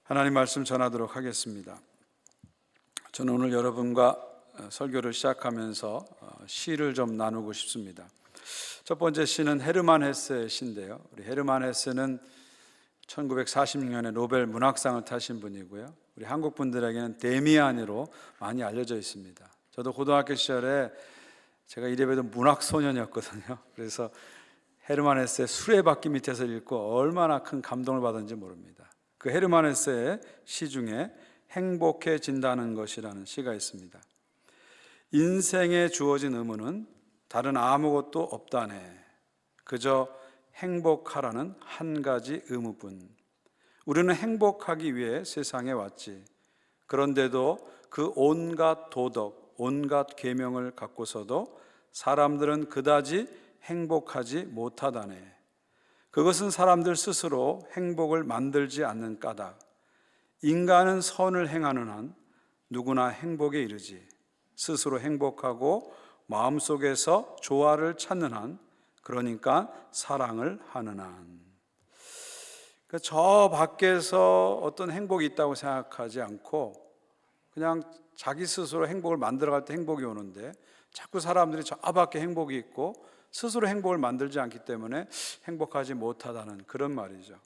하나님 말씀 전하도록 하겠습니다. 저는 오늘 여러분과 설교를 시작하면서 시를 좀 나누고 싶습니다. 첫 번째 시는 헤르만 헤세의 시인데요. 우리 헤르만 헤세는 1946년에 노벨 문학상을 타신 분이고요. 우리 한국 분들에게는 데미안으로 많이 알려져 있습니다. 저도 고등학교 시절에 제가 이래봬도 문학 소년이었거든요. 그래서 헤르만 헤세의 수레바퀴 밑에서 읽고 얼마나 큰 감동을 받았는지 모릅니다. 그 헤르만 헤세의 시 중에 행복해진다는 것이라는 시가 있습니다. 인생에 주어진 의무는 다른 아무것도 없다네. 그저 행복하라는 한 가지 의무뿐. 우리는 행복하기 위해 세상에 왔지. 그런데도 그 온갖 도덕, 온갖 계명을 갖고서도 사람들은 그다지 행복하지 못하다네. 그것은 사람들 스스로 행복을 만들지 않는 까닭. 인간은 선을 행하는 한 누구나 행복에 이르지. 스스로 행복하고 마음속에서 조화를 찾는 한, 그러니까 사랑을 하는 한. 저 밖에서 어떤 행복이 있다고 생각하지 않고 그냥 자기 스스로 행복을 만들어갈 때 행복이 오는데, 자꾸 사람들이 저 밖에 행복이 있고 스스로 행복을 만들지 않기 때문에 행복하지 못하다는 그런 말이죠.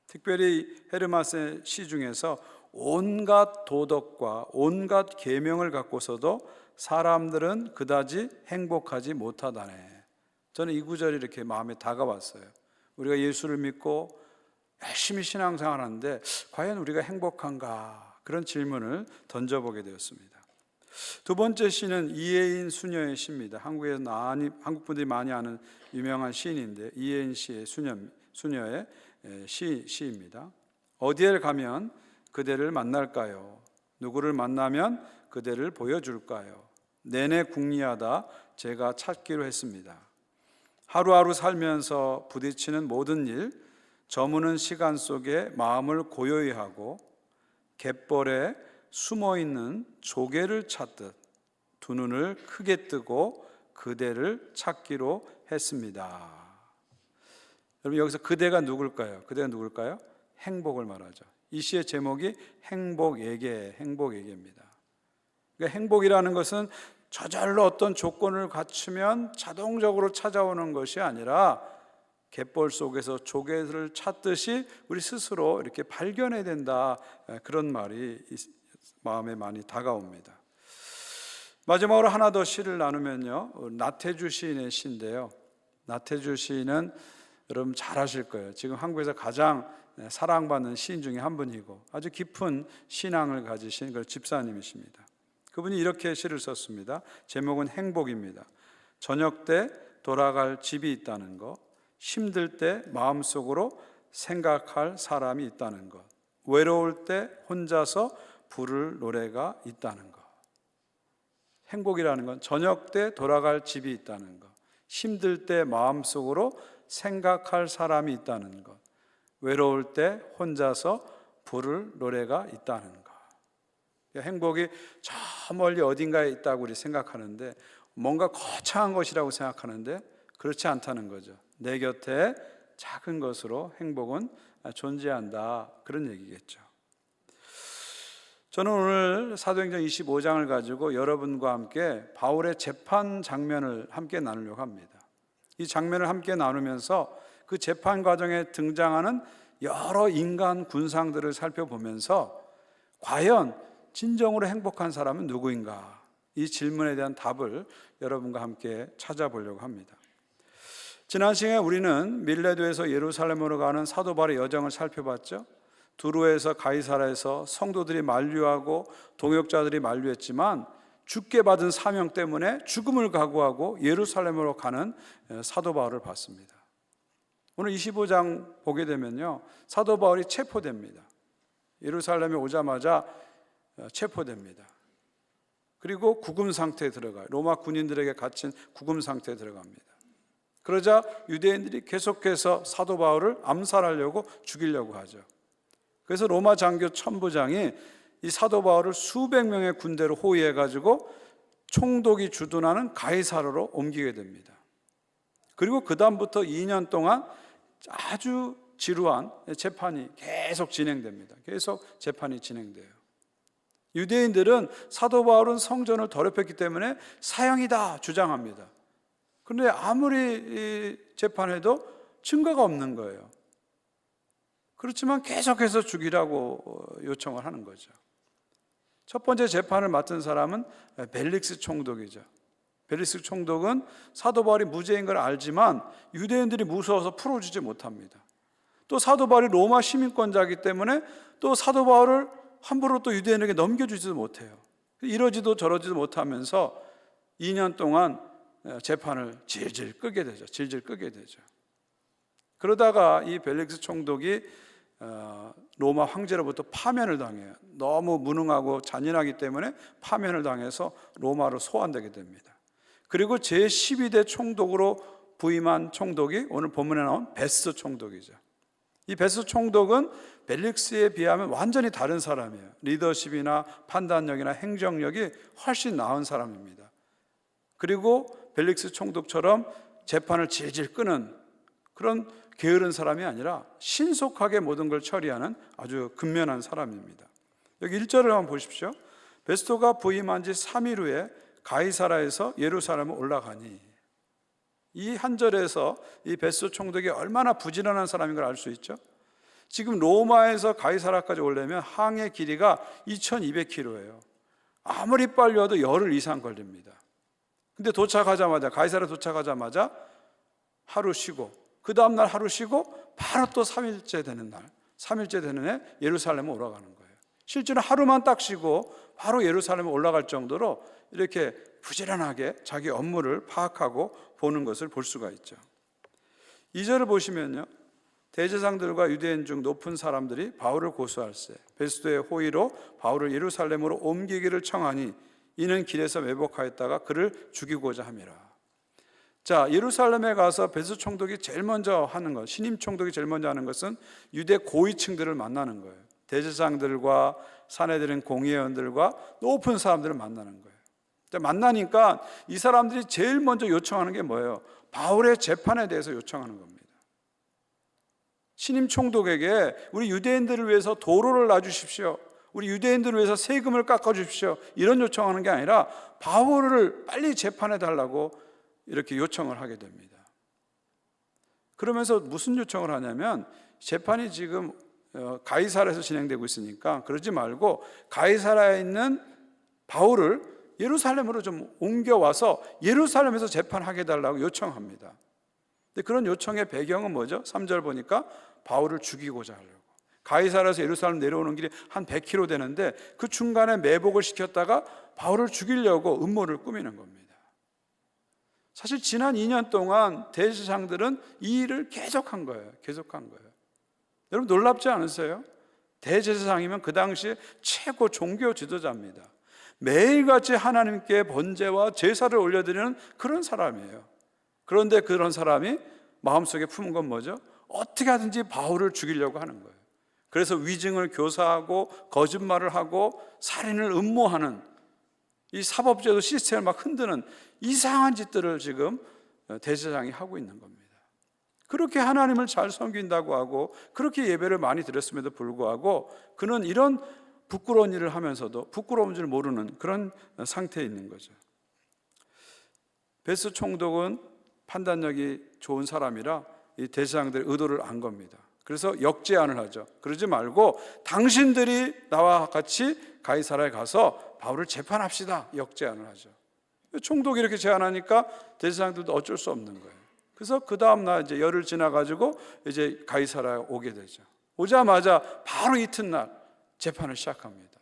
특별히 헤르만의 시 중에서 온갖 도덕과 온갖 계명을 갖고서도 사람들은 그다지 행복하지 못하다네. 저는 이 구절이 이렇게 마음에 다가왔어요. 우리가 예수를 믿고 열심히 신앙생활 하는데 과연 우리가 행복한가? 그런 질문을 던져보게 되었습니다. 두 번째 시는 이혜인 수녀의 시입니다. 한국 분들이 많이 아는 유명한 시인인데, 이혜인 씨의 수녀의 시입니다. 어디에 가면 그대를 만날까요? 누구를 만나면 그대를 보여줄까요? 내내 궁리하다 제가 찾기로 했습니다. 하루하루 살면서 부딪히는 모든 일, 저무는 시간 속에 마음을 고요히 하고 갯벌에 숨어있는 조개를 찾듯 두 눈을 크게 뜨고 그대를 찾기로 했습니다. 여러분, 여기서 그대가 누굴까요? 그대가 누굴까요? 행복을 말하죠. 이 시의 제목이 행복에게입니다. 그러니까 행복이라는 것은 저절로 어떤 조건을 갖추면 자동적으로 찾아오는 것이 아니라 갯벌 속에서 조개를 찾듯이 우리 스스로 이렇게 발견해야 된다, 그런 말이 마음에 많이 다가옵니다. 마지막으로 하나 더 시를 나누면요, 나태주 시인의 시인데요. 나태주 시인은 여러분 잘 아실 거예요. 지금 한국에서 가장 사랑받는 시인 중에 한 분이고 아주 깊은 신앙을 가지신 그 집사님이십니다. 그분이 이렇게 시를 썼습니다. 제목은 행복입니다. 저녁 때 돌아갈 집이 있다는 것, 힘들 때 마음속으로 생각할 사람이 있다는 것, 외로울 때 혼자서 부를 노래가 있다는 것. 행복이라는 건 저녁 때 돌아갈 집이 있다는 것, 힘들 때 마음속으로 생각할 사람이 있다는 것, 외로울 때 혼자서 부를 노래가 있다는 것. 행복이 저 멀리 어딘가에 있다고 우리 생각하는데, 뭔가 거창한 것이라고 생각하는데 그렇지 않다는 거죠. 내 곁에 작은 것으로 행복은 존재한다, 그런 얘기겠죠. 저는 오늘 사도행전 25장을 가지고 여러분과 함께 바울의 재판 장면을 함께 나누려고 합니다. 이 장면을 함께 나누면서 그 재판 과정에 등장하는 여러 인간 군상들을 살펴보면서 과연 진정으로 행복한 사람은 누구인가? 이 질문에 대한 답을 여러분과 함께 찾아보려고 합니다. 지난 시간에 우리는 밀레도에서 예루살렘으로 가는 사도 바울의 여정을 살펴봤죠. 두로에서 가이사라에서 성도들이 만류하고 동역자들이 만류했지만 죽게 받은 사명 때문에 죽음을 각오하고 예루살렘으로 가는 사도 바울을 봤습니다. 오늘 25장 보게 되면요, 사도 바울이 체포됩니다. 예루살렘에 오자마자 체포됩니다. 그리고 구금 상태에 들어가요. 로마 군인들에게 갇힌 구금 상태에 들어갑니다. 그러자 유대인들이 계속해서 사도 바울을 암살하려고 죽이려고 하죠. 그래서 로마 장교 천부장이 이 사도 바울을 수백 명의 군대로 호위해가지고 총독이 주둔하는 가이사라로 옮기게 됩니다. 그리고 그 다음부터 2년 동안 아주 지루한 재판이 계속 진행됩니다. 계속 재판이 진행돼요. 유대인들은 사도 바울은 성전을 더럽혔기 때문에 사형이다 주장합니다. 그런데 아무리 재판해도 증거가 없는 거예요. 그렇지만 계속해서 죽이라고 요청을 하는 거죠. 첫 번째 재판을 맡은 사람은 벨릭스 총독이죠. 벨릭스 총독은 사도 바울이 무죄인 걸 알지만 유대인들이 무서워서 풀어주지 못합니다. 또 사도 바울이 로마 시민권자이기 때문에 또 사도 바울을 함부로 또 유대인에게 넘겨주지도 못해요. 이러지도 저러지도 못하면서 2년 동안 재판을 질질 끄게 되죠. 질질 끄게 되죠. 그러다가 이 벨릭스 총독이 로마 황제로부터 파면을 당해요. 너무 무능하고 잔인하기 때문에 파면을 당해서 로마로 소환되게 됩니다. 그리고 제12대 총독으로 부임한 총독이 오늘 본문에 나온 베스도 총독이죠. 이 베스도 총독은 벨릭스에 비하면 완전히 다른 사람이에요. 리더십이나 판단력이나 행정력이 훨씬 나은 사람입니다. 그리고 벨릭스 총독처럼 재판을 질질 끄는 그런 게으른 사람이 아니라 신속하게 모든 걸 처리하는 아주 근면한 사람입니다. 여기 1절을 한번 보십시오. 베스도가 부임한 지 3일 후에 가이사라에서 예루살렘에 올라가니, 이 한 절에서 이 베스도 총독이 얼마나 부지런한 사람인 걸 알 수 있죠. 지금 로마에서 가이사라까지 오려면 항해 길이가 2200km예요. 아무리 빨리 와도 열흘 이상 걸립니다. 근데 도착하자마자, 가이사라 도착하자마자 하루 쉬고, 그 다음날 하루 쉬고 바로 또 3일째 되는 날, 3일째 되는 해 예루살렘에 올라가는 거예요. 실제로 하루만 딱 쉬고 바로 예루살렘에 올라갈 정도로 이렇게 부지런하게 자기 업무를 파악하고 보는 것을 볼 수가 있죠. 2절을 보시면요, 대제사장들과 유대인 중 높은 사람들이 바울을 고소할세 베스도의 호의로 바울을 예루살렘으로 옮기기를 청하니 이는 길에서 매복하였다가 그를 죽이고자 함이라. 자, 예루살렘에 가서 베스도 총독이 제일 먼저 하는 것, 신임 총독이 제일 먼저 하는 것은 유대 고위층들을 만나는 거예요. 대제사장들과 사내들인 공의원들과 높은 사람들을 만나는 거예요. 만나니까 이 사람들이 제일 먼저 요청하는 게 뭐예요? 바울의 재판에 대해서 요청하는 겁니다. 신임 총독에게 우리 유대인들을 위해서 도로를 놔주십시오, 우리 유대인들을 위해서 세금을 깎아주십시오, 이런 요청하는 게 아니라 바울을 빨리 재판해 달라고 이렇게 요청을 하게 됩니다. 그러면서 무슨 요청을 하냐면, 재판이 지금 가이사라에서 진행되고 있으니까 그러지 말고 가이사라에 있는 바울을 예루살렘으로 좀 옮겨와서 예루살렘에서 재판하게 해달라고 요청합니다. 근데 그런 요청의 배경은 뭐죠? 3절 보니까 바울을 죽이고자 하려고. 가이사라에서 예루살렘 내려오는 길이 한 100km 되는데 그 중간에 매복을 시켰다가 바울을 죽이려고 음모를 꾸미는 겁니다. 사실 지난 2년 동안 대제사장들은 이 일을 계속한 거예요. 계속한 거예요. 여러분 놀랍지 않으세요? 대제사장이면 그 당시에 최고 종교 지도자입니다. 매일같이 하나님께 번제와 제사를 올려드리는 그런 사람이에요. 그런데 그런 사람이 마음속에 품은 건 뭐죠? 어떻게 하든지 바울을 죽이려고 하는 거예요. 그래서 위증을 교사하고 거짓말을 하고 살인을 음모하는 이 사법제도 시스템을 막 흔드는 이상한 짓들을 지금 대제사장이 하고 있는 겁니다. 그렇게 하나님을 잘 섬긴다고 하고 그렇게 예배를 많이 드렸음에도 불구하고 그는 이런 부끄러운 일을 하면서도 부끄러운 줄 모르는 그런 상태에 있는 거죠. 베스도 총독은 판단력이 좋은 사람이라 이 대제사장들의 의도를 안 겁니다. 그래서 역제안을 하죠. 그러지 말고 당신들이 나와 같이 가이사라에 가서 바울을 재판합시다, 역제안을 하죠. 총독이 이렇게 제안하니까 대제사장들도 어쩔 수 없는 거예요. 그래서 그 다음 날 이제 열흘 지나가지고 이제 가이사라에 오게 되죠. 오자마자 바로 이튿날 재판을 시작합니다.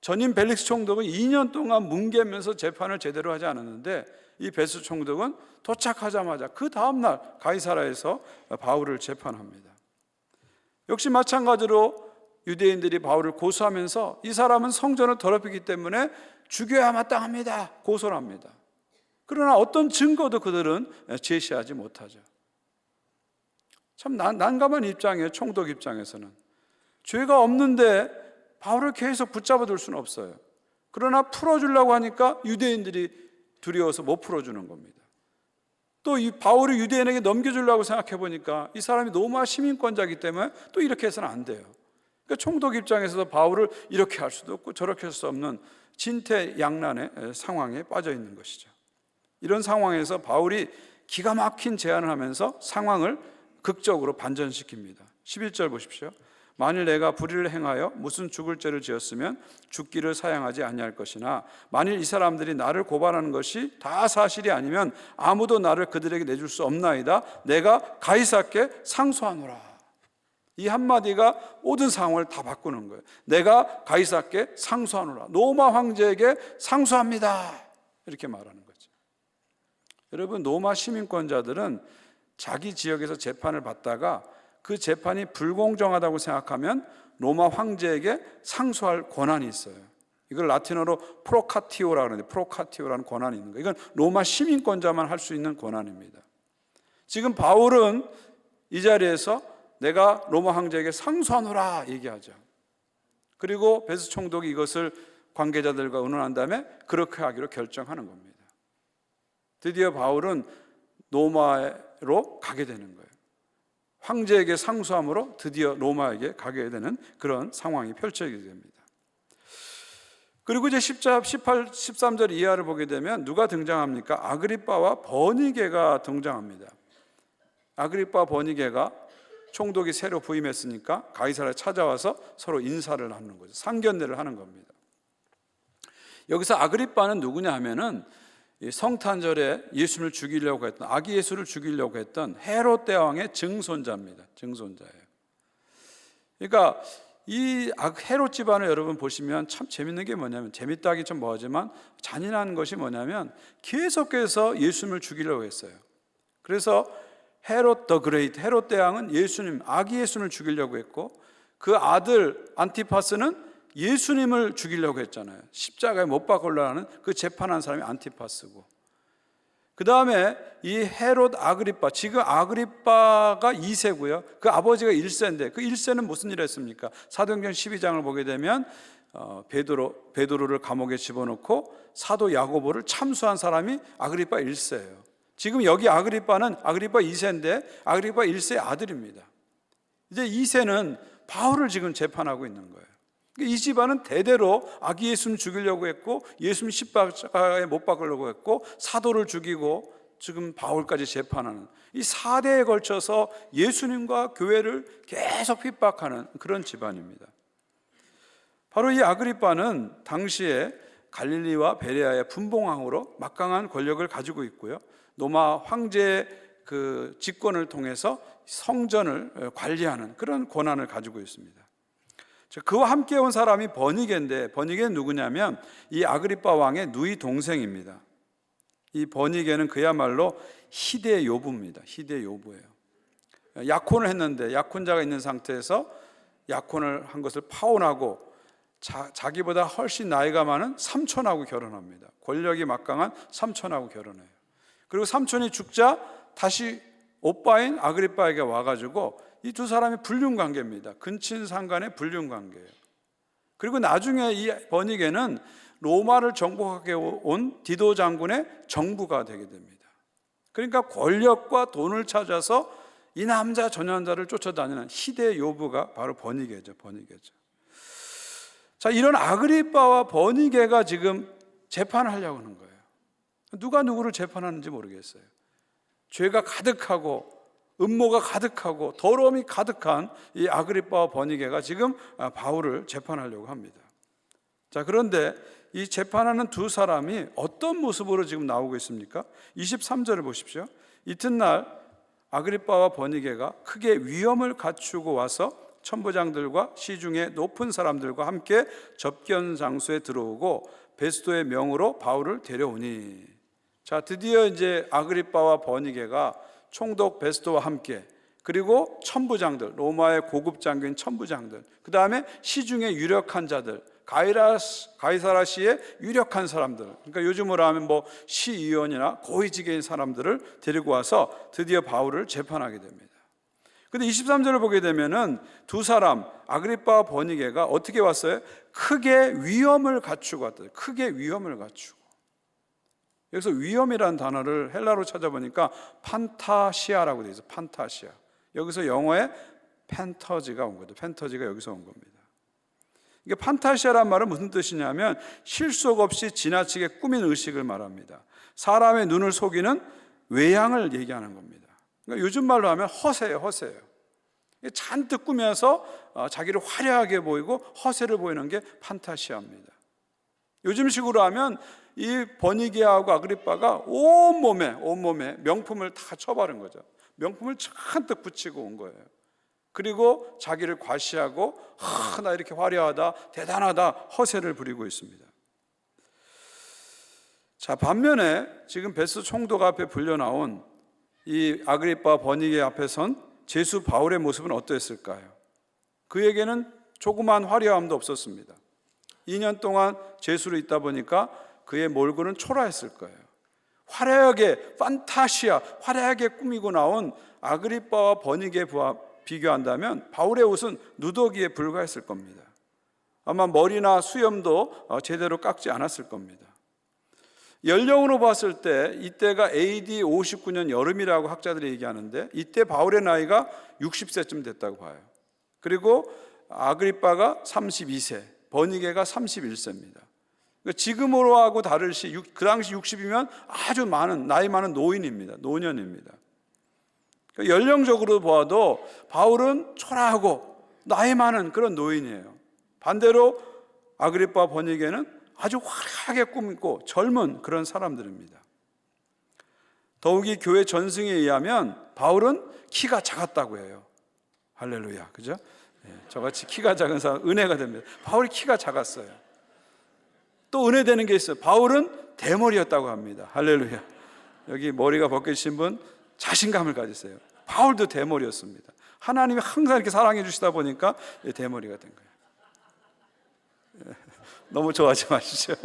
전임 벨릭스 총독은 2년 동안 뭉개면서 재판을 제대로 하지 않았는데 이 베스도 총독은 도착하자마자 그 다음날 가이사라에서 바울을 재판합니다. 역시 마찬가지로 유대인들이 바울을 고소하면서 이 사람은 성전을 더럽히기 때문에 죽여야 마땅합니다, 고소를 합니다. 그러나 어떤 증거도 그들은 제시하지 못하죠. 참 난감한 입장이에요. 총독 입장에서는 죄가 없는데 바울을 계속 붙잡아 둘 수는 없어요. 그러나 풀어주려고 하니까 유대인들이 두려워서 못 풀어주는 겁니다. 또 이 바울이 유대인에게 넘겨주려고 생각해 보니까 이 사람이 로마 시민권자이기 때문에 또 이렇게 해서는 안 돼요. 그러니까 총독 입장에서도 바울을 이렇게 할 수도 없고 저렇게 할 수 없는 진퇴양난의 상황에 빠져 있는 것이죠. 이런 상황에서 바울이 기가 막힌 제안을 하면서 상황을 극적으로 반전시킵니다. 11절 보십시오. 만일 내가 불의를 행하여 무슨 죽을 죄를 지었으면 죽기를 사양하지 아니할 것이나 만일 이 사람들이 나를 고발하는 것이 다 사실이 아니면 아무도 나를 그들에게 내줄 수 없나이다. 내가 가이사께 상소하노라. 이 한마디가 모든 상황을 다 바꾸는 거예요. 내가 가이사께 상소하노라. 로마 황제에게 상소합니다. 이렇게 말하는 거죠. 여러분, 로마 시민권자들은 자기 지역에서 재판을 받다가 그 재판이 불공정하다고 생각하면 로마 황제에게 상소할 권한이 있어요. 이걸 라틴어로 프로카티오라고 하는데, 프로카티오라는 권한이 있는 거예요. 이건 로마 시민권자만 할 수 있는 권한입니다. 지금 바울은 이 자리에서 내가 로마 황제에게 상소하노라 얘기하죠. 그리고 베스 총독이 이것을 관계자들과 의논한 다음에 그렇게 하기로 결정하는 겁니다. 드디어 바울은 로마로 가게 되는 거예요. 황제에게 상소함으로 드디어 로마에게 가게 되는 그런 상황이 펼쳐지게 됩니다. 그리고 이제 18, 13절 이하를 보게 되면 누가 등장합니까? 아그리빠와 버니게가 등장합니다. 아그리빠 버니게가 총독이 새로 부임했으니까 가이사랴에 찾아와서 서로 인사를 하는 거죠. 상견례를 하는 겁니다. 여기서 아그리빠는 누구냐 하면은 성탄절에 예수를 죽이려고 했던, 아기 예수를 죽이려고 했던 헤롯 대왕의 증손자입니다. 증손자예요. 그러니까 이 헤롯 집안을 여러분 보시면 참 재밌는 게 뭐냐면, 재밌다 하기 좀 뭐하지만 잔인한 것이 뭐냐면 계속해서 예수님을 죽이려고 했어요. 그래서 헤롯 더 그레이트, 헤롯 대왕은 예수님, 아기 예수님을 죽이려고 했고, 그 아들 안티파스는 예수님을 죽이려고 했잖아요. 십자가에 못 박으려고 하는 그 재판한 사람이 안티파스고, 그 다음에 이 헤롯 아그리빠, 지금 아그리빠가 2세고요 그 아버지가 1세인데 그 1세는 무슨 일을 했습니까? 사도행전 12장을 보게 되면 베드로를 감옥에 집어넣고 사도 야고보를 참수한 사람이 아그리빠 1세예요. 지금 여기 아그리빠는 아그리빠 2세인데 아그리빠 1세의 아들입니다. 이제 2세는 바울을 지금 재판하고 있는 거예요. 이 집안은 대대로 아기 예수님 죽이려고 했고, 예수님 십자가에 못 박으려고 했고, 사도를 죽이고 지금 바울까지 재판하는 이 4대에 걸쳐서 예수님과 교회를 계속 핍박하는 그런 집안입니다. 바로 이 아그리빠는 당시에 갈릴리와 베레아의 분봉왕으로 막강한 권력을 가지고 있고요, 로마 황제의 그 직권을 통해서 성전을 관리하는 그런 권한을 가지고 있습니다. 그와 함께 온 사람이 버니게인데, 버니게는 누구냐면 이 아그리빠 왕의 누이 동생입니다. 이 버니게는 그야말로 희대 요부입니다. 희대 요부예요. 약혼을 했는데 약혼자가 있는 상태에서 약혼을 한 것을 파혼하고 자기보다 훨씬 나이가 많은 삼촌하고 결혼합니다. 권력이 막강한 삼촌하고 결혼해요. 그리고 삼촌이 죽자 다시 오빠인 아그리빠에게 와가지고 이 두 사람이 불륜관계입니다. 근친상간의 불륜관계예요. 그리고 나중에 이 버니게는 로마를 정복하게 온 디도 장군의 정부가 되게 됩니다. 그러니까 권력과 돈을 찾아서 이 남자 저 남자를 쫓아다니는 희대 요부가 바로 버니게죠. 버니게죠. 자, 이런 아그리빠와 버니게가 지금 재판을 하려고 하는 거예요. 누가 누구를 재판하는지 모르겠어요. 죄가 가득하고 음모가 가득하고 더러움이 가득한 이 아그리빠와 버니게가 지금 바울을 재판하려고 합니다. 자, 그런데 이 재판하는 두 사람이 어떤 모습으로 지금 나오고 있습니까? 23절을 보십시오. 이튿날 아그리빠와 버니게가 크게 위엄을 갖추고 와서 천부장들과 시중의 높은 사람들과 함께 접견 장소에 들어오고 베스도의 명으로 바울을 데려오니. 자, 드디어 이제 아그리빠와 버니게가 총독 베스도와 함께, 그리고 천부장들, 로마의 고급 장교인 천부장들, 그 다음에 시중의 유력한 자들, 가이사라시의 유력한 사람들, 그러니까 요즘으로 하면 뭐 시의원이나 고위직인 사람들을 데리고 와서 드디어 바울을 재판하게 됩니다. 근데 23절을 보게 되면은 두 사람, 아그리빠와 버니게가 어떻게 왔어요? 크게 위엄을 갖추고 왔대요. 크게 위엄을 갖추고. 여기서 위험이라는 단어를 헬라로 찾아보니까 판타시아라고 되어 있어요. 판타시아. 여기서 영어에 팬터지가 온 거죠. 팬터지가 여기서 온 겁니다. 이게 판타시아란 말은 무슨 뜻이냐면 실속 없이 지나치게 꾸민 의식을 말합니다. 사람의 눈을 속이는 외양을 얘기하는 겁니다. 그러니까 요즘 말로 하면 허세예요. 허세예요. 잔뜩 꾸며서 자기를 화려하게 보이고 허세를 보이는 게 판타시아입니다. 요즘 식으로 하면 이 버니게하고 아그리빠가 온몸에 명품을 다 쳐바른 거죠. 명품을 잔뜩 붙이고 온 거예요. 그리고 자기를 과시하고 나 이렇게 화려하다, 대단하다 허세를 부리고 있습니다. 자, 반면에 지금 베스 총독 앞에 불려나온 이 아그리빠 버니게 앞에 선 제수 바울의 모습은 어떠했을까요? 그에게는 조그만 화려함도 없었습니다. 2년 동안 제수로 있다 보니까 그의 몰골은 초라했을 거예요. 화려하게 판타시아, 화려하게 꾸미고 나온 아그리빠와 버니게 비교한다면 바울의 옷은 누더기에 불과했을 겁니다. 아마 머리나 수염도 제대로 깎지 않았을 겁니다. 연령으로 봤을 때 이때가 AD 59년 여름이라고 학자들이 얘기하는데 이때 바울의 나이가 60세쯤 됐다고 봐요. 그리고 아그리빠가 32세, 버니게가 31세입니다. 그러니까 지금으로 하고 다를 시 그 당시 60이면 아주 나이 많은 노인입니다. 노년입니다. 그러니까 연령적으로 보아도 바울은 초라하고 나이 많은 그런 노인이에요. 반대로 아그리빠 버니게는 아주 화려하게 꾸미고 젊은 그런 사람들입니다. 더욱이 교회 전승에 의하면 바울은 키가 작았다고 해요. 할렐루야, 그죠? 저같이 키가 작은 사람 은혜가 됩니다. 바울이 키가 작았어요. 또 은혜되는 게 있어요. 바울은 대머리였다고 합니다. 할렐루야. 여기 머리가 벗겨진 분 자신감을 가지세요. 바울도 대머리였습니다. 하나님이 항상 이렇게 사랑해 주시다 보니까 대머리가 된 거예요. 너무 좋아하지 마시죠.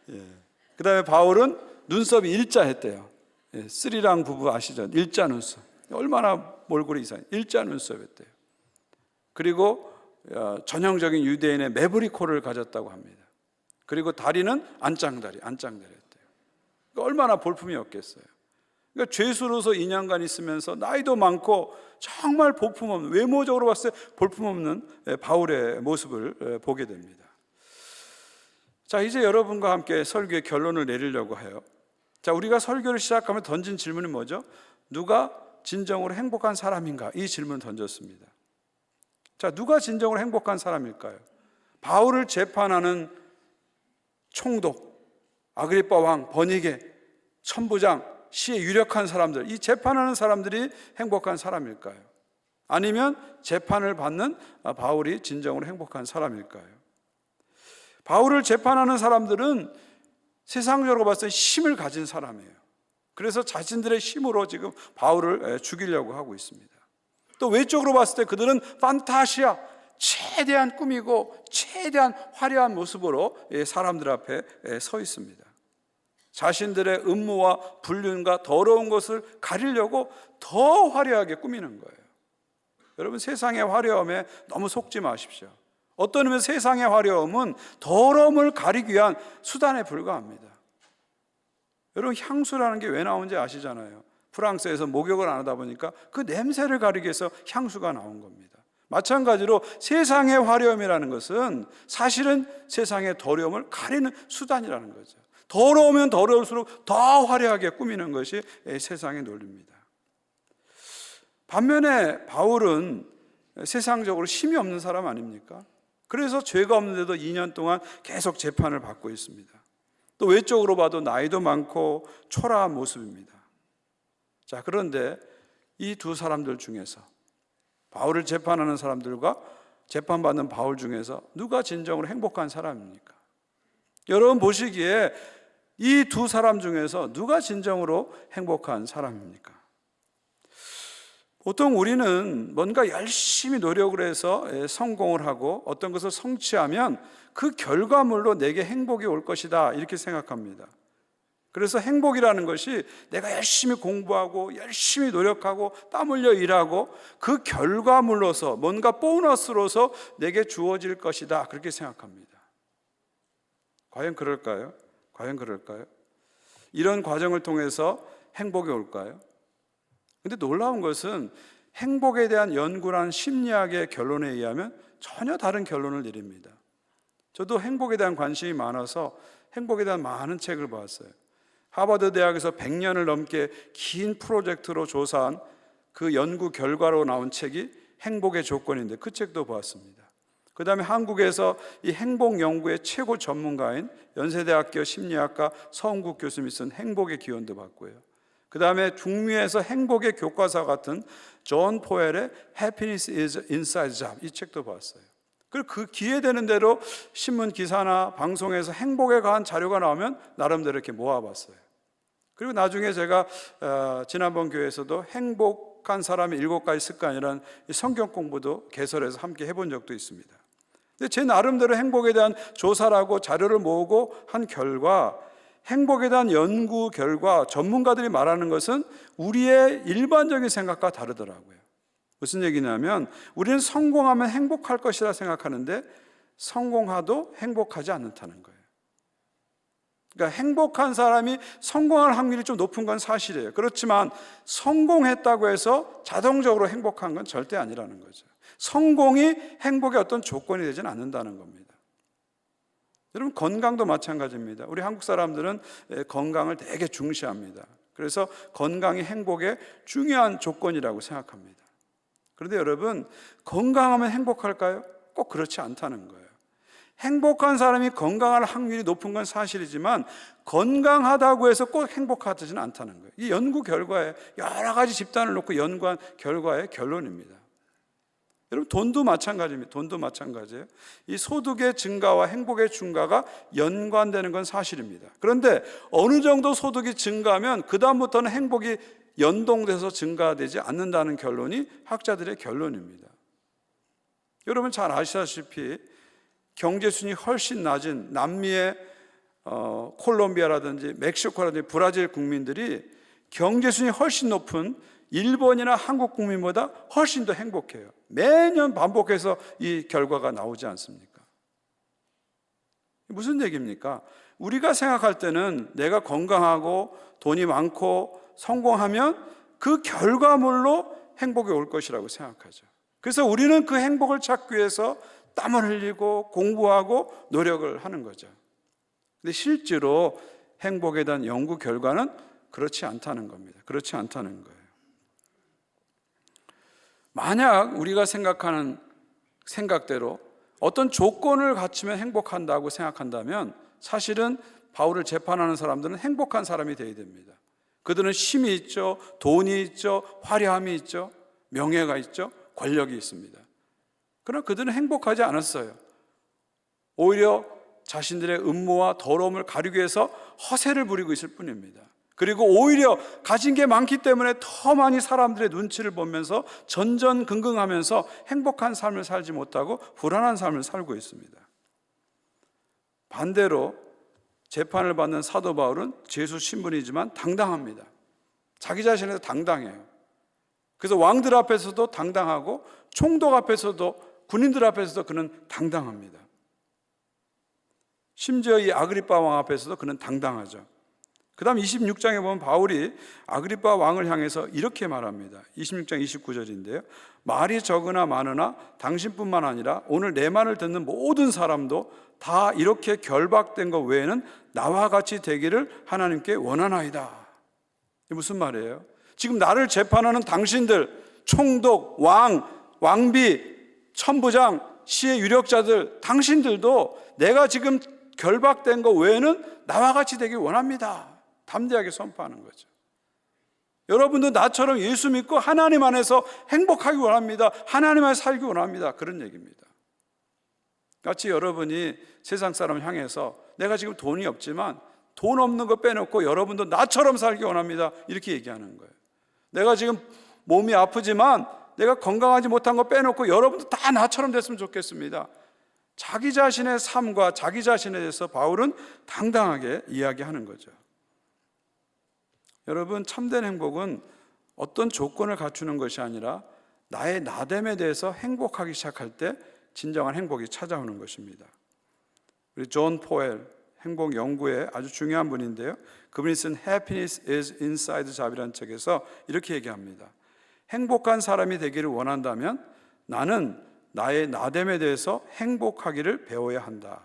그 다음에 바울은 눈썹이 일자했대요. 스리랑 부부 아시죠? 일자 눈썹. 얼마나 몰골이 이상해. 일자 눈썹이었대요. 그리고 전형적인 유대인의 매부리 코를 가졌다고 합니다. 그리고 다리는 안짱다리였대요. 그러니까 얼마나 볼품이 없겠어요. 그러니까 죄수로서 2년간 있으면서 나이도 많고 정말 볼품없는, 외모적으로 봤을 때 볼품없는 바울의 모습을 보게 됩니다. 자, 이제 여러분과 함께 설교의 결론을 내리려고 해요. 자, 우리가 설교를 시작하면 던진 질문이 뭐죠? 누가 진정으로 행복한 사람인가? 이 질문을 던졌습니다. 자, 누가 진정으로 행복한 사람일까요? 바울을 재판하는 총독, 아그리빠 왕, 버니게, 천부장, 시의 유력한 사람들, 이 재판하는 사람들이 행복한 사람일까요? 아니면 재판을 받는 바울이 진정으로 행복한 사람일까요? 바울을 재판하는 사람들은 세상적으로 봤을 때 힘을 가진 사람이에요. 그래서 자신들의 힘으로 지금 바울을 죽이려고 하고 있습니다. 또 외적으로 봤을 때 그들은 판타시아, 최대한 꾸미고 최대한 화려한 모습으로 사람들 앞에 서 있습니다. 자신들의 음모와 불륜과 더러운 것을 가리려고 더 화려하게 꾸미는 거예요. 여러분, 세상의 화려함에 너무 속지 마십시오. 어떤 의미에서 세상의 화려함은 더러움을 가리기 위한 수단에 불과합니다. 여러분, 향수라는 게 왜 나온지 아시잖아요. 프랑스에서 목욕을 안 하다 보니까 그 냄새를 가리기 위해서 향수가 나온 겁니다. 마찬가지로 세상의 화려함이라는 것은 사실은 세상의 더러움을 가리는 수단이라는 거죠. 더러우면 더러울수록 더 화려하게 꾸미는 것이 세상의 논리입니다. 반면에 바울은 세상적으로 힘이 없는 사람 아닙니까? 그래서 죄가 없는데도 2년 동안 계속 재판을 받고 있습니다. 또 외적으로 봐도 나이도 많고 초라한 모습입니다. 자, 그런데 이 두 사람들 중에서, 바울을 재판하는 사람들과 재판받는 바울 중에서 누가 진정으로 행복한 사람입니까? 여러분 보시기에 이 두 사람 중에서 누가 진정으로 행복한 사람입니까? 보통 우리는 뭔가 열심히 노력을 해서 성공을 하고 어떤 것을 성취하면 그 결과물로 내게 행복이 올 것이다, 이렇게 생각합니다. 그래서 행복이라는 것이 내가 열심히 공부하고 열심히 노력하고 땀 흘려 일하고 그 결과물로서, 뭔가 보너스로서 내게 주어질 것이다, 그렇게 생각합니다. 과연 그럴까요? 과연 그럴까요? 이런 과정을 통해서 행복이 올까요? 근데 놀라운 것은 행복에 대한 연구라는 심리학의 결론에 의하면 전혀 다른 결론을 내립니다. 저도 행복에 대한 관심이 많아서 행복에 대한 많은 책을 봤어요. 하버드 대학에서 100년을 넘게 긴 프로젝트로 조사한 그 연구 결과로 나온 책이 행복의 조건인데 그 책도 보았습니다. 그 다음에 한국에서 이 행복 연구의 최고 전문가인 연세대학교 심리학과 서은국 교수님이 쓴 행복의 기원도 봤고요. 그 다음에 중미에서 행복의 교과서 같은 존 포엘의 Happiness is Inside Job 이 책도 봤어요. 그리고 그 기회되는 대로 신문 기사나 방송에서 행복에 관한 자료가 나오면 나름대로 이렇게 모아봤어요. 그리고 나중에 제가 지난번 교회에서도 행복한 사람의 7가지 습관이라는 성경 공부도 개설해서 함께 해본 적도 있습니다. 근데 제 나름대로 행복에 대한 조사라고 자료를 모으고 한 결과 행복에 대한 연구 결과 전문가들이 말하는 것은 우리의 일반적인 생각과 다르더라고요. 무슨 얘기냐면 우리는 성공하면 행복할 것이라 생각하는데 성공하도 행복하지 않다는 거예요. 그러니까 행복한 사람이 성공할 확률이 좀 높은 건 사실이에요. 그렇지만 성공했다고 해서 자동적으로 행복한 건 절대 아니라는 거죠. 성공이 행복의 어떤 조건이 되지는 않는다는 겁니다. 여러분 건강도 마찬가지입니다. 우리 한국 사람들은 건강을 되게 중시합니다. 그래서 건강이 행복의 중요한 조건이라고 생각합니다. 그런데 여러분 건강하면 행복할까요? 꼭 그렇지 않다는 거예요. 행복한 사람이 건강할 확률이 높은 건 사실이지만 건강하다고 해서 꼭 행복하지는 않다는 거예요. 이 연구 결과에 여러 가지 집단을 놓고 연구한 결과의 결론입니다. 여러분 돈도 마찬가지입니다. 돈도 마찬가지예요. 이 소득의 증가와 행복의 증가가 연관되는 건 사실입니다. 그런데 어느 정도 소득이 증가하면 그 다음부터는 행복이 연동돼서 증가되지 않는다는 결론이 학자들의 결론입니다. 여러분 잘 아시다시피 경제순위 훨씬 낮은 남미의 콜롬비아라든지 멕시코라든지 브라질 국민들이 경제순위 훨씬 높은 일본이나 한국 국민보다 훨씬 더 행복해요. 매년 반복해서 이 결과가 나오지 않습니까? 무슨 얘기입니까? 우리가 생각할 때는 내가 건강하고 돈이 많고 성공하면 그 결과물로 행복이 올 것이라고 생각하죠. 그래서 우리는 그 행복을 찾기 위해서 땀을 흘리고 공부하고 노력을 하는 거죠. 근데 실제로 행복에 대한 연구 결과는 그렇지 않다는 겁니다. 그렇지 않다는 거예요. 만약 우리가 생각하는 생각대로 어떤 조건을 갖추면 행복한다고 생각한다면 사실은 바울을 재판하는 사람들은 행복한 사람이 되어야 됩니다. 그들은 힘이 있죠, 돈이 있죠, 화려함이 있죠, 명예가 있죠, 권력이 있습니다. 그러나 그들은 행복하지 않았어요. 오히려 자신들의 음모와 더러움을 가리기 위해서 허세를 부리고 있을 뿐입니다. 그리고 오히려 가진 게 많기 때문에 더 많이 사람들의 눈치를 보면서 전전긍긍하면서 행복한 삶을 살지 못하고 불안한 삶을 살고 있습니다. 반대로 재판을 받는 사도 바울은 제수 신분이지만 당당합니다. 자기 자신에서 당당해요. 그래서 왕들 앞에서도 당당하고 총독 앞에서도 군인들 앞에서도 그는 당당합니다. 심지어 이 아그리빠 왕 앞에서도 그는 당당하죠. 그 다음 26장에 보면 바울이 아그리빠 왕을 향해서 이렇게 말합니다. 26장 29절인데요. 말이 적으나 많으나 당신뿐만 아니라 오늘 내 말을 듣는 모든 사람도 다 이렇게 결박된 것 외에는 나와 같이 되기를 하나님께 원하나이다. 이게 무슨 말이에요? 지금 나를 재판하는 당신들, 총독, 왕, 왕비, 천부장, 시의 유력자들, 당신들도 내가 지금 결박된 것 외에는 나와 같이 되길 원합니다. 담대하게 선포하는 거죠. 여러분도 나처럼 예수 믿고 하나님 안에서 행복하기 원합니다. 하나님 안에서 살기 원합니다. 그런 얘기입니다. 같이 여러분이 세상 사람을 향해서 내가 지금 돈이 없지만 돈 없는 거 빼놓고 여러분도 나처럼 살기 원합니다. 이렇게 얘기하는 거예요. 내가 지금 몸이 아프지만 내가 건강하지 못한 거 빼놓고 여러분도 다 나처럼 됐으면 좋겠습니다. 자기 자신의 삶과 자기 자신에 대해서 바울은 당당하게 이야기하는 거죠. 여러분 참된 행복은 어떤 조건을 갖추는 것이 아니라 나의 나됨에 대해서 행복하기 시작할 때 진정한 행복이 찾아오는 것입니다. 우리 존 포엘 행복 연구에 아주 중요한 분인데요. 그분이 쓴 Happiness is Inside 잡이라는 책에서 이렇게 얘기합니다. 행복한 사람이 되기를 원한다면 나는 나의 나됨에 대해서 행복하기를 배워야 한다.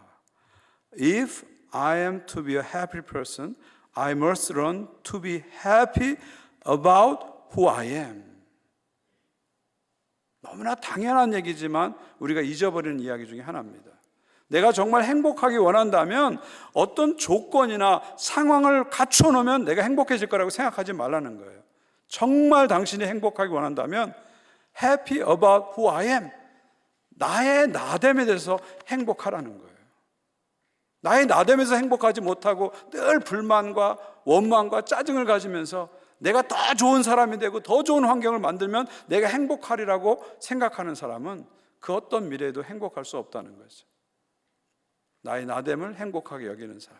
If I am to be a happy person, I must learn to be happy about who I am. 너무나 당연한 얘기지만 우리가 잊어버리는 이야기 중에 하나입니다. 내가 정말 행복하기 원한다면 어떤 조건이나 상황을 갖춰 놓으면 내가 행복해질 거라고 생각하지 말라는 거예요. 정말 당신이 행복하기 원한다면 happy about who I am. 나의 나됨에 대해서 행복하라는 거예요. 나의 나됨에서 행복하지 못하고 늘 불만과 원망과 짜증을 가지면서 내가 더 좋은 사람이 되고 더 좋은 환경을 만들면 내가 행복하리라고 생각하는 사람은 그 어떤 미래에도 행복할 수 없다는 거죠. 나의 나됨을 행복하게 여기는 사람,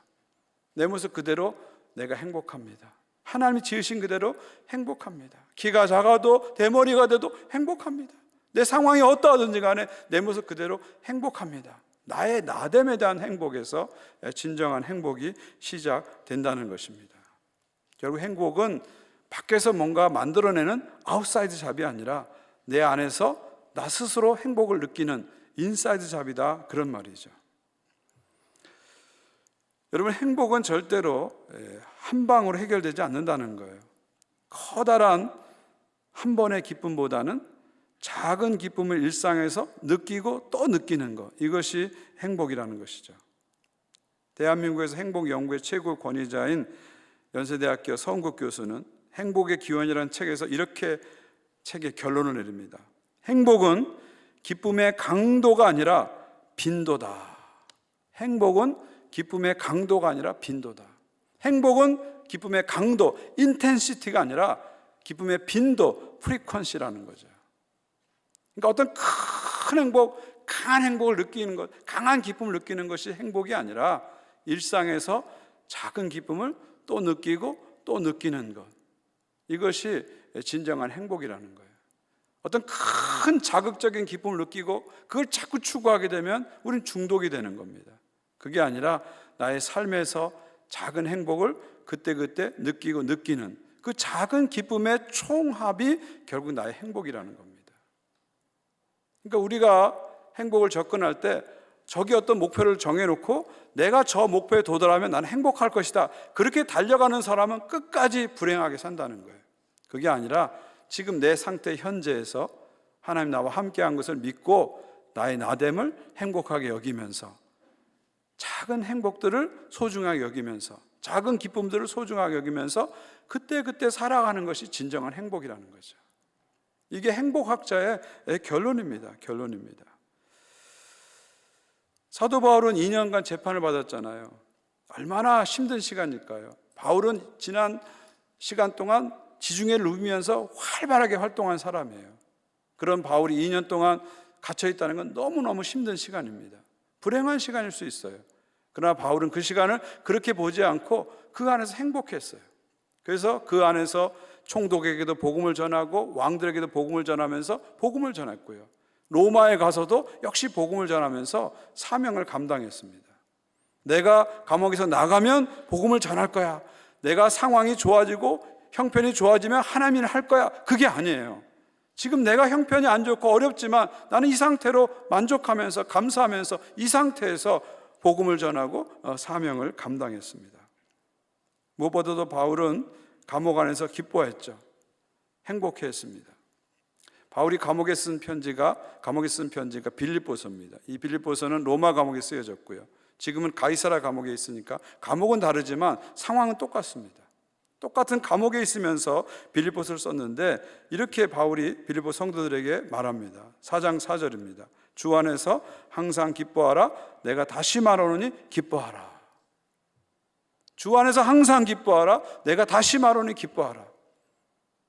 내 모습 그대로 내가 행복합니다. 하나님이 지으신 그대로 행복합니다. 키가 작아도 대머리가 돼도 행복합니다. 내 상황이 어떠하든지 간에 내 모습 그대로 행복합니다. 나의 나됨에 대한 행복에서 진정한 행복이 시작된다는 것입니다. 결국 행복은 밖에서 뭔가 만들어내는 아웃사이드 잡이 아니라 내 안에서 나 스스로 행복을 느끼는 인사이드 잡이다, 그런 말이죠. 여러분, 행복은 절대로 한 방으로 해결되지 않는다는 거예요. 커다란 한 번의 기쁨보다는 작은 기쁨을 일상에서 느끼고 또 느끼는 것, 이것이 행복이라는 것이죠. 대한민국에서 행복 연구의 최고 권위자인 연세대학교 서은국 교수는 행복의 기원이라는 책에서 이렇게 책의 결론을 내립니다. 행복은 기쁨의 강도가 아니라 빈도다. 행복은 기쁨의 강도가 아니라 빈도다. 행복은 기쁨의 강도, 인텐시티가 아니라 기쁨의 빈도, 프리퀀시라는 거죠. 그러니까 어떤 큰 행복, 강한 행복을 느끼는 것, 강한 기쁨을 느끼는 것이 행복이 아니라 일상에서 작은 기쁨을 또 느끼고 또 느끼는 것, 이것이 진정한 행복이라는 거예요. 어떤 큰 자극적인 기쁨을 느끼고 그걸 자꾸 추구하게 되면 우리는 중독이 되는 겁니다. 그게 아니라 나의 삶에서 작은 행복을 그때그때 느끼고 느끼는 그 작은 기쁨의 총합이 결국 나의 행복이라는 겁니다. 그러니까 우리가 행복을 접근할 때 저기 어떤 목표를 정해놓고 내가 저 목표에 도달하면 나는 행복할 것이다, 그렇게 달려가는 사람은 끝까지 불행하게 산다는 거예요. 그게 아니라 지금 내 상태 현재에서 하나님 나와 함께한 것을 믿고 나의 나됨을 행복하게 여기면서 작은 행복들을 소중하게 여기면서 작은 기쁨들을 소중하게 여기면서 그때그때 살아가는 것이 진정한 행복이라는 거죠. 이게 행복학자의 결론입니다. 결론입니다. 사도 바울은 2년간 재판을 받았잖아요. 얼마나 힘든 시간일까요? 바울은 지난 시간 동안 지중해를 누비면서 활발하게 활동한 사람이에요. 그런 바울이 2년 동안 갇혀 있다는 건 너무너무 힘든 시간입니다. 불행한 시간일 수 있어요. 그러나 바울은 그 시간을 그렇게 보지 않고 그 안에서 행복했어요. 그래서 그 안에서 총독에게도 복음을 전하고 왕들에게도 복음을 전하면서 복음을 전했고요. 로마에 가서도 역시 복음을 전하면서 사명을 감당했습니다. 내가 감옥에서 나가면 복음을 전할 거야. 내가 상황이 좋아지고 형편이 좋아지면 하나님이 할 거야. 그게 아니에요. 지금 내가 형편이 안 좋고 어렵지만 나는 이 상태로 만족하면서 감사하면서 이 상태에서 복음을 전하고 사명을 감당했습니다. 무엇보다도 바울은 감옥 안에서 기뻐했죠. 행복해했습니다. 바울이 감옥에 쓴 편지가 빌립보서입니다. 이 빌립보서는 로마 감옥에 쓰여졌고요. 지금은 가이사라 감옥에 있으니까 감옥은 다르지만 상황은 똑같습니다. 똑같은 감옥에 있으면서 빌립보서를 썼는데 이렇게 바울이 빌립보 성도들에게 말합니다. 4장 4절입니다. 주 안에서 항상 기뻐하라. 내가 다시 말하노니 기뻐하라. 주 안에서 항상 기뻐하라. 내가 다시 말하노니 기뻐하라.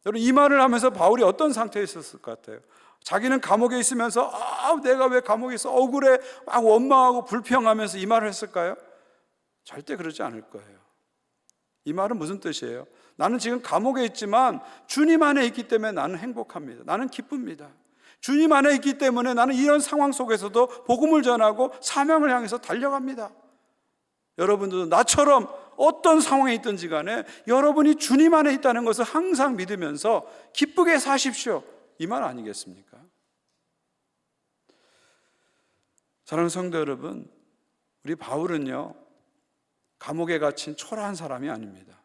여러분, 이 말을 하면서 바울이 어떤 상태에 있었을 것 같아요? 자기는 감옥에 있으면서 내가 왜 감옥에 있어? 억울해. 막 원망하고 불평하면서 이 말을 했을까요? 절대 그러지 않을 거예요. 이 말은 무슨 뜻이에요? 나는 지금 감옥에 있지만 주님 안에 있기 때문에 나는 행복합니다. 나는 기쁩니다. 주님 안에 있기 때문에 나는 이런 상황 속에서도 복음을 전하고 사명을 향해서 달려갑니다. 여러분들도 나처럼 어떤 상황에 있든지 간에 여러분이 주님 안에 있다는 것을 항상 믿으면서 기쁘게 사십시오. 이 말 아니겠습니까? 사랑하는 성도 여러분, 우리 바울은요, 감옥에 갇힌 초라한 사람이 아닙니다.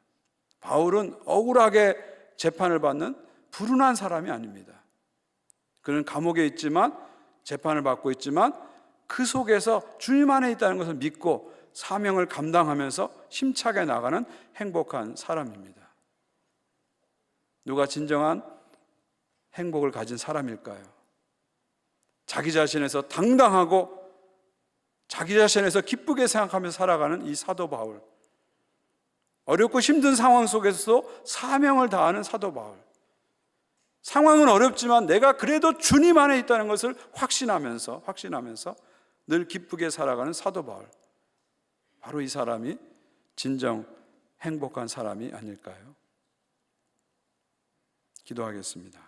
바울은 억울하게 재판을 받는 불운한 사람이 아닙니다. 그는 감옥에 있지만, 재판을 받고 있지만 그 속에서 주님 안에 있다는 것을 믿고 사명을 감당하면서 힘차게 나가는 행복한 사람입니다. 누가 진정한 행복을 가진 사람일까요? 자기 자신에서 당당하고 자기 자신에서 기쁘게 생각하면서 살아가는 이 사도 바울, 어렵고 힘든 상황 속에서도 사명을 다하는 사도 바울, 상황은 어렵지만 내가 그래도 주님 안에 있다는 것을 확신하면서 늘 기쁘게 살아가는 사도 바울, 바로 이 사람이 진정 행복한 사람이 아닐까요? 기도하겠습니다.